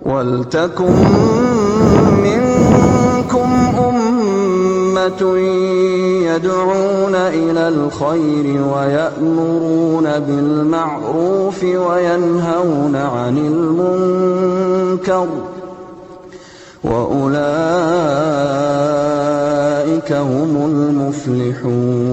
وَلْتَكُنْ مِنْكُمْ أُمَّةٌ يَدْعُونَ إِلَى الْخَيْرِ وَيَأْمُرُونَ بِالْمَعْرُوفِ وَيَنْهَوْنَ عَنِ الْمُنْكَرِ وَأُولَئِكَ هُمُ الْمُفْلِحُونَ.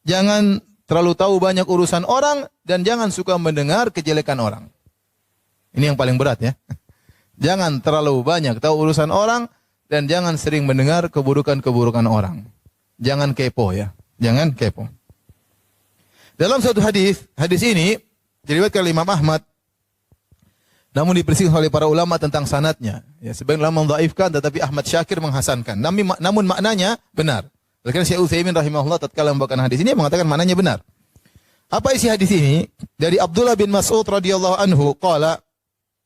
Jangan terlalu tahu banyak urusan orang dan jangan suka mendengar kejelekan orang. Ini yang paling berat ya. Jangan terlalu banyak tahu urusan orang dan jangan sering mendengar keburukan-keburukan orang. Jangan kepo ya. Jangan kepo. Dalam suatu hadis ini diriwayatkan oleh Imam Ahmad namun diperselisihkan oleh para ulama tentang sanadnya. Ya, sebagian ulama mendhaifkan tetapi Ahmad Syakir menghasankan. Namun maknanya benar. Karena Syekh Utsaimin rahimahullah tatkala membawakan hadis ini mengatakan maknanya benar. Apa isi hadis ini? Dari Abdullah bin Mas'ud radhiyallahu anhu qala,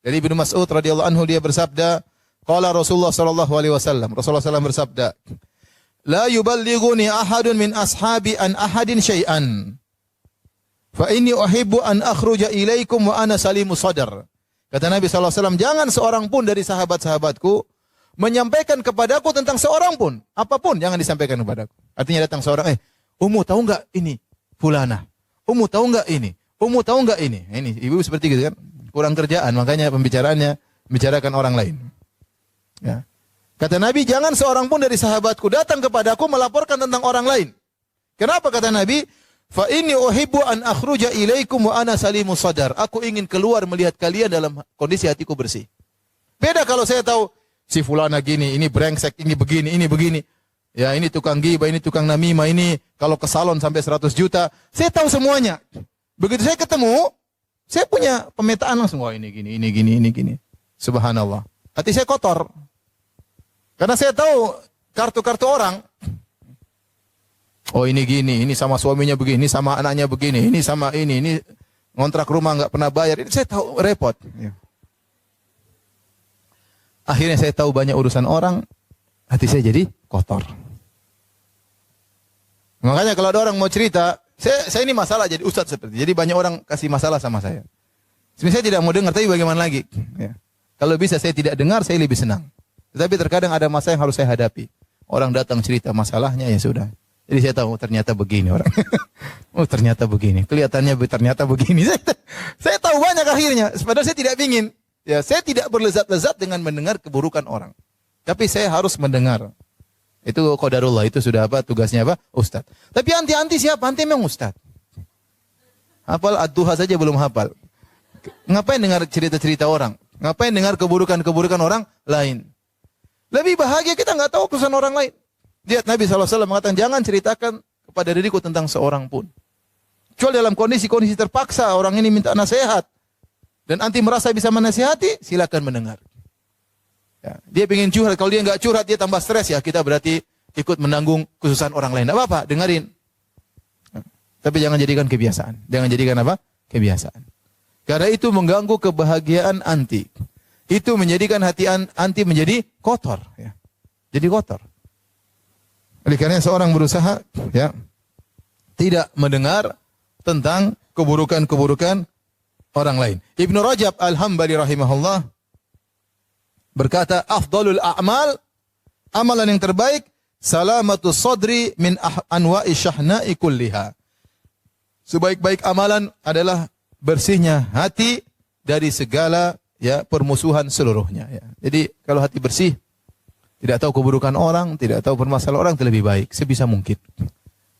dari Ibnu Mas'ud radhiyallahu anhu dia bersabda, qala Rasulullah sallallahu alaihi wasallam. Rasulullah sallallahu bersabda, "La yuballighuni ahadun min ashabi an ahadin syai'an. Fa inni uhibbu an akhruja ilaikum wa ana salimu sadar." Kata Nabi sallallahu alaihi wasallam, jangan seorang pun dari sahabat-sahabatku menyampaikan kepadaku tentang seorang pun, apapun jangan disampaikan kepadaku. Artinya datang seorang, Ummu tahu enggak ini fulana? Ummu tahu enggak ini? Ummu tahu enggak ini? Ini ibu seperti gitu kan, kurang kerjaan, makanya pembicaraannya membicarakan orang lain. Ya. Kata Nabi, jangan seorang pun dari sahabatku datang kepadaku melaporkan tentang orang lain. Kenapa kata Nabi? Fa inni uhibbu an akhruja ilaikum wa ana salimus sadar. Aku ingin keluar melihat kalian dalam kondisi hatiku bersih. Beda kalau saya tahu si fulana gini, ini brengsek, ini begini. Ya, ini tukang ghibah, ini tukang namimah, ini kalau ke salon sampai 100 juta. Saya tahu semuanya. Begitu saya ketemu, saya punya pemetaan langsung. Wah, ini gini. Subhanallah. Hati saya kotor. Karena saya tahu kartu-kartu orang. Oh, ini gini, ini sama suaminya begini, ini sama anaknya begini, ini sama ini ngontrak rumah nggak pernah bayar. Ini saya tahu repot. Ya. Akhirnya saya tahu banyak urusan orang, hati saya jadi kotor. Makanya kalau ada orang mau cerita, saya ini masalah jadi ustadz seperti. Jadi banyak orang kasih masalah sama saya. Sebenarnya saya tidak mau dengar, tapi bagaimana lagi? Ya. Kalau bisa saya tidak dengar, saya lebih senang. Tetapi terkadang ada masalah yang harus saya hadapi. Orang datang cerita masalahnya, ya sudah. Jadi saya tahu ternyata begini orang. Oh ternyata begini. Kelihatannya ternyata begini. Saya tahu banyak akhirnya. Padahal saya tidak ingin. Ya, saya tidak berlezat-lezat dengan mendengar keburukan orang. Tapi saya harus mendengar. Itu qadarullah, itu sudah apa? Tugasnya apa? Ustaz. Tapi anti siapa? Anti memang ustaz. Hafal ad-duha saja belum hafal. Ngapain dengar cerita-cerita orang? Ngapain dengar keburukan-keburukan orang lain? Lebih bahagia kita nggak tahu kesan orang lain. Lihat Nabi SAW mengatakan, jangan ceritakan kepada diriku tentang seorang pun. Kecuali dalam kondisi-kondisi terpaksa, orang ini minta nasihat. Dan anti merasa bisa menasihati, silakan mendengar. Ya, dia ingin curhat, kalau dia nggak curhat, dia tambah stres ya, kita berarti ikut menanggung kesusahan orang lain. Tidak apa-apa, dengerin. Tapi jangan jadikan kebiasaan. Jangan jadikan apa? Kebiasaan. Karena itu mengganggu kebahagiaan anti. Itu menjadikan hati anti menjadi kotor. Ya. Jadi kotor. Oleh karena seorang berusaha ya tidak mendengar tentang keburukan-keburukan orang lain. Ibnu Rajab Al-Hambali rahimahullah berkata, afdalul a'mal, amalan yang terbaik, salamatus sadri min anwa'i syahna'i kulliha. Sebaik-baik amalan adalah bersihnya hati dari segala ya permusuhan seluruhnya. Ya. Jadi kalau hati bersih, tidak tahu keburukan orang, tidak tahu permasalahan orang, itu lebih baik sebisa mungkin.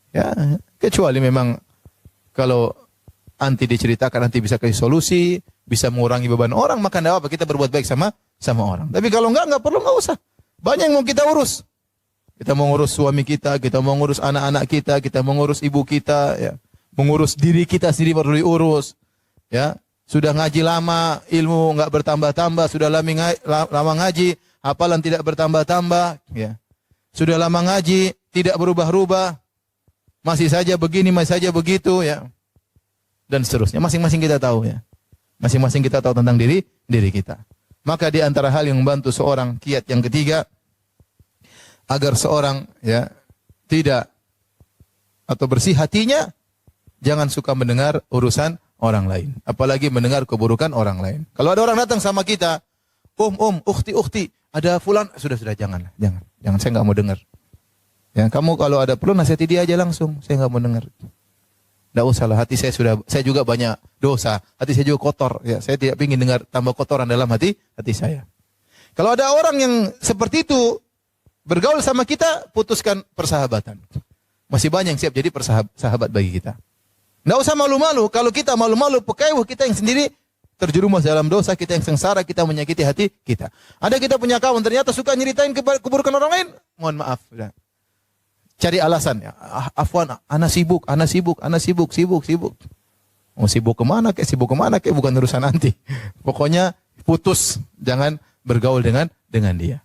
Ya, kecuali memang kalau anti diceritakan, nanti bisa kasih solusi, bisa mengurangi beban orang, maka tidak apa, kita berbuat baik sama orang. Tapi kalau enggak perlu, enggak usah. Banyak yang mau kita urus. Kita mau ngurus suami kita mau ngurus anak-anak kita mau ngurus ibu kita, ya. Mengurus diri kita sendiri perlu diurus. Ya, sudah ngaji lama, ilmu enggak bertambah-tambah, sudah lama ngaji, hafalan tidak bertambah-tambah, ya. Sudah lama ngaji, tidak berubah-ubah, masih saja begini, masih saja begitu, ya. Dan seterusnya. Masing-masing kita tahu ya. Masing-masing kita tahu tentang diri kita. Maka di antara hal yang membantu seorang kiat yang ketiga agar seorang ya tidak atau bersih hatinya, jangan suka mendengar urusan orang lain, apalagi mendengar keburukan orang lain. Kalau ada orang datang sama kita, ukhti, ada fulan, sudah jangan, saya nggak mau dengar. Ya, kamu kalau ada perlu nasihati dia aja langsung, saya nggak mau dengar. Nggak usah lah, hati saya juga banyak dosa, hati saya juga kotor. Ya, saya tidak ingin dengar tambah kotoran dalam hati saya. Kalau ada orang yang seperti itu bergaul sama kita, putuskan persahabatan. Masih banyak yang siap jadi sahabat bagi kita. Nggak usah malu-malu. Kalau kita malu-malu, pekewuh, kita yang sendiri terjerumus dalam dosa, kita yang sengsara, kita menyakiti hati kita. Ada kita punya kawan, ternyata suka nyeritain keburukan orang lain. Mohon maaf. Ya. Cari alasan. Ya. Afwan, ana sibuk. Mau sibuk kemana kek, bukan urusan nanti. Pokoknya putus. Jangan bergaul dengan dia.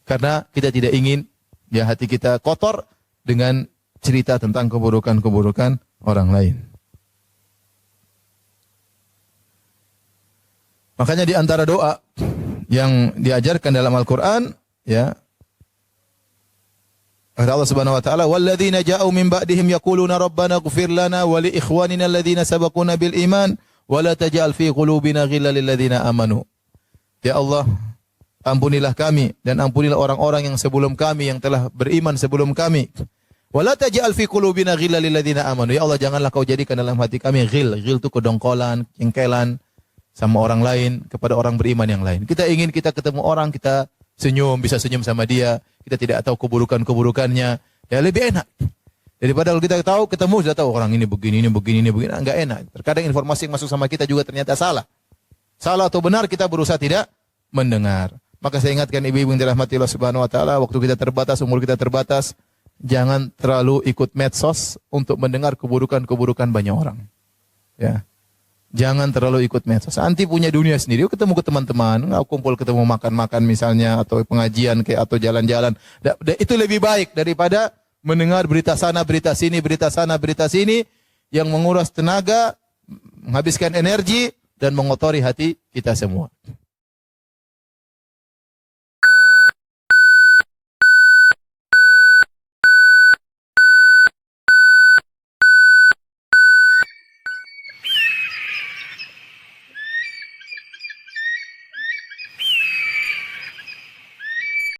Karena kita tidak ingin ya hati kita kotor dengan cerita tentang keburukan-keburukan orang lain. Makanya di antara doa yang diajarkan dalam Al-Qur'an ya kata Allah Subhanahu wa taala walladzina ja'u min ba'dihim yaquluna rabbana ighfir lana wa li ikhwanina alladzina sabaquna bil iman wa la taj'al fi qulubina ghillan lil ladzina amanu. Ya Allah, ampunilah kami dan ampunilah orang-orang yang sebelum kami yang telah beriman sebelum kami. Wa la taj'al fi qulubina ghillan lil ladzina amanu. Ya Allah, janganlah kau jadikan dalam hati kami ghil itu kedongkolan, jengkelan sama orang lain kepada orang beriman yang lain. Kita ingin kita ketemu orang, kita senyum, bisa senyum sama dia, kita tidak tahu keburukan-keburukannya, ya lebih enak. Daripada kalau kita tahu, ketemu sudah tahu orang ini begini, enggak enak. Terkadang informasi yang masuk sama kita juga ternyata salah. Salah atau benar kita berusaha tidak mendengar. Maka saya ingatkan ibu-ibu yang dirahmati Allah Subhanahu wa taala, waktu kita terbatas, umur kita terbatas, jangan terlalu ikut medsos untuk mendengar keburukan-keburukan banyak orang. Ya. Jangan terlalu ikut medsos. Nanti punya dunia sendiri. Ketemu ke teman-teman, kumpul ketemu makan-makan misalnya atau pengajian kayak atau jalan-jalan. Itu lebih baik daripada mendengar berita sana, berita sini, berita sana, berita sini yang menguras tenaga, menghabiskan energi dan mengotori hati kita semua.